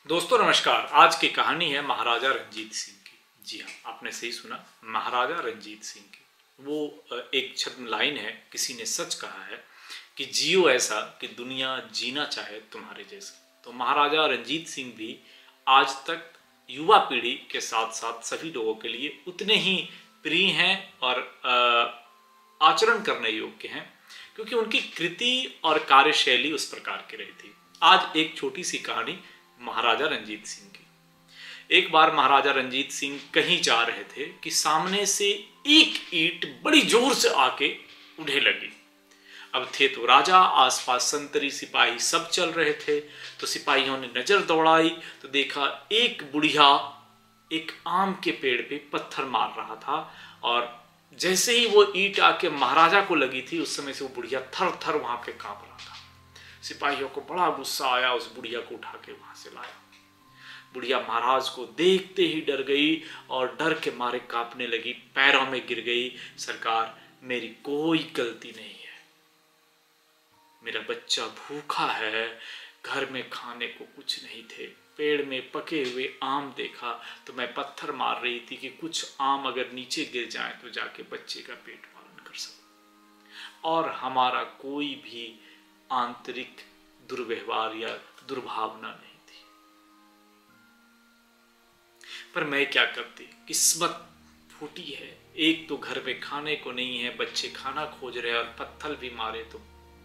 दोस्तों नमस्कार। आज की कहानी है महाराजा रंजीत सिंह की। जी हाँ, आपने सही सुना, महाराजा रंजीत सिंह की। वो एक छद्म लाइन है, किसी ने सच कहा है कि जियो ऐसा कि दुनिया जीना चाहे तुम्हारे जैसे। तो महाराजा रंजीत सिंह भी आज तक युवा पीढ़ी के साथ साथ सभी लोगों के लिए उतने ही प्रिय हैं और आचरण करने योग्य हैं, क्योंकि उनकी कृति और कार्यशैली उस प्रकार की रही थी। आज एक छोटी सी कहानी महाराजा रंजीत सिंह की। एक बार महाराजा रंजीत सिंह कहीं जा रहे थे कि सामने से एक ईंट बड़ी जोर से आके उन्हें लगी। अब थे तो राजा, आसपास संतरी सिपाही सब चल रहे थे। तो सिपाहियों ने नजर दौड़ाई तो देखा एक बुढ़िया एक आम के पेड़ पे पत्थर मार रहा था, और जैसे ही वो ईंट आके महाराजा को लगी थी, उस समय से वो बुढ़िया थर थर वहां पे कांप रहा था। सिपाहियों को बड़ा गुस्सा आया, उस बुढ़िया को उठा के वहां से लाया। बुढ़िया महाराज को देखते ही डर गई और डर के मारे कांपने लगी, पैरों में गिर गई। सरकार, मेरी कोई गलती नहीं है, मेरा बच्चा भूखा है, घर में खाने को कुछ नहीं थे, पेड़ में पके हुए आम देखा तो मैं पत्थर मार रही थी कि कुछ आम अगर नीचे गिर जाए तो जाके बच्चे का पेट पालन कर सकूं, और हमारा कोई भी आंतरिक दुर्व्यवहार या दुर्भावना नहीं थी। पर मैं क्या करती, किस्मत फूटी है। एक तो घर में खाने को नहीं है, बच्चे खाना खोज रहे और पत्थर भी मारे तो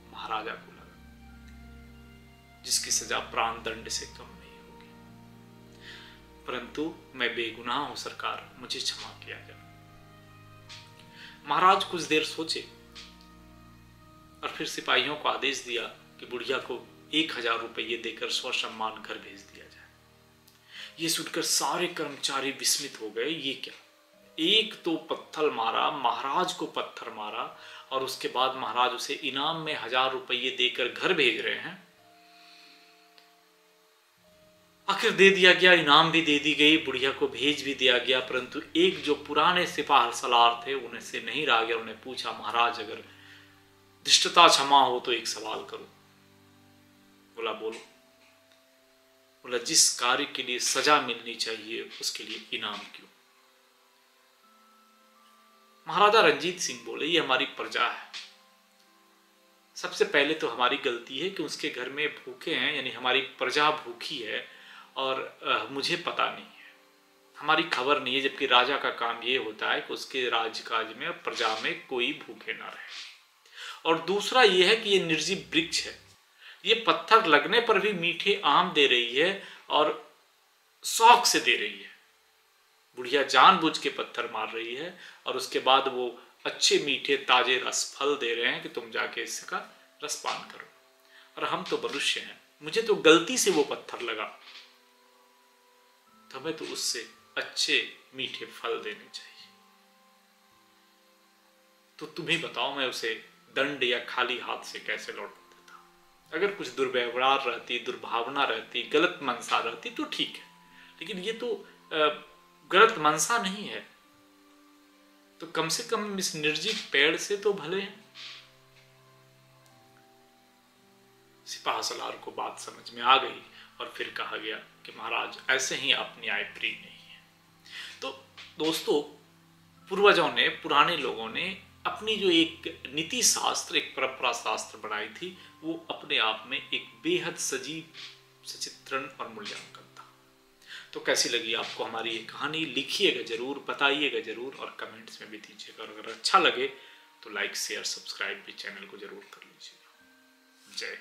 महाराजा को लगा, जिसकी सजा प्राण दंड से कम नहीं होगी। परंतु मैं बेगुनाह हूं सरकार, मुझे क्षमा किया जाए। महाराज कुछ देर सोचे और फिर सिपाहियों को आदेश दिया कि बुढ़िया को 1000 रुपये देकर स्वसम्मान घर भेज दिया जाए। ये सुनकर सारे कर्मचारी विस्मित हो गए। ये क्या, एक तो पत्थर मारा, महाराज को पत्थर मारा, और उसके बाद महाराज उसे इनाम में 1000 रुपये देकर घर भेज रहे हैं। आखिर दे दिया गया, इनाम भी दे दी गई, बुढ़िया को भेज भी दिया गया। परंतु एक जो पुराने सिपाही सलार थे उन्हें से नहीं रहा गया। उन्हें पूछा, महाराज अगर धृष्टता क्षमा हो तो एक सवाल करो। बोला, बोलो। बोला, जिस कार्य के लिए सजा मिलनी चाहिए उसके लिए इनाम क्यों? महाराजा रंजीत सिंह बोले, ये हमारी प्रजा है। सबसे पहले तो हमारी गलती है कि उसके घर में भूखे हैं, यानी हमारी प्रजा भूखी है और मुझे पता नहीं है, हमारी खबर नहीं है। जबकि राजा का काम ये होता है कि उसके राजकाज में प्रजा में कोई भूखे ना रहे। और दूसरा ये है कि ये निर्जीव वृक्ष है, ये पत्थर लगने पर भी मीठे आम दे रही है और शौक से दे रही है। बुढ़िया जानबूझ के पत्थर मार रही है और उसके बाद वो अच्छे मीठे ताजे रस फल दे रहे हैं कि तुम जाके इसका रस पान करो। और हम तो मनुष्य हैं, मुझे तो गलती से वो पत्थर लगा, तो हमें तो उससे अच्छे मीठे फल देने चाहिए। तो तुम ही बताओ, मैं उसे दंड या खाली हाथ से कैसे लौट देता? अगर कुछ दुर्व्यवहार रहती, दुर्भावना रहती, गलत मनसा रहती तो ठीक है, लेकिन ये तो गलत मनसा नहीं है। तो कम से कम इस निर्जीव पेड़ से तो भले हैं। सिपाही सलार को बात समझ में आ गई और फिर कहा गया कि महाराज ऐसे ही आप न्यायप्रिय नहीं है। तो दोस्तों, पूर्वजों ने, पुराने लोगों ने अपनी जो एक नीति शास्त्र, एक परंपरा शास्त्र बनाई थी, वो अपने आप में एक बेहद सजीव सचित्रण और मूल्यांकन था। तो कैसी लगी आपको हमारी ये कहानी? लिखिएगा जरूर, बताइएगा जरूर और कमेंट्स में भी दीजिएगा। और अगर अच्छा लगे तो लाइक शेयर सब्सक्राइब भी चैनल को जरूर कर लीजिएगा। जय